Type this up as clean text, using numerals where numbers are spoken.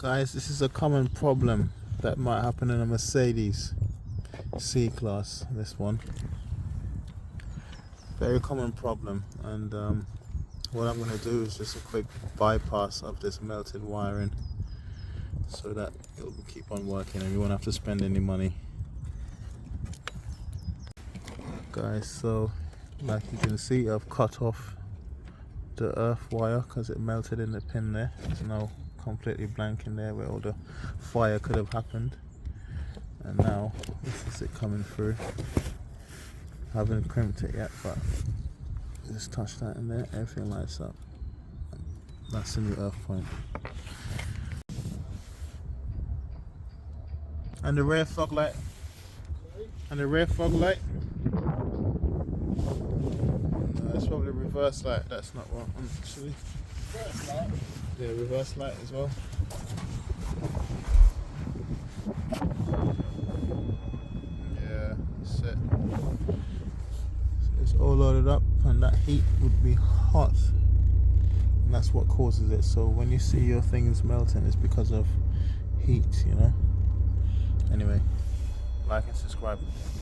Guys, this is a common problem that might happen in a Mercedes C-Class, this one. Very common problem, and what I'm going to do is just a quick bypass of this melted wiring so that it will keep on working and you won't have to spend any money. Guys, so like you can see, I've cut off the earth wire because it melted in the pin there. There's no completely blank in there where all the fire could have happened, and now this is it coming through. I haven't crimped it yet, but just touch that in there, everything lights up. That's the new earth point. And the rear fog light, that's probably reverse light. That's not what actually. Reverse light. Yeah, reverse light as well. Yeah, that's it. So it's all loaded up, and that heat would be hot, and that's what causes it. So when you see your things melting, it's because of heat, you know. Anyway, like and subscribe.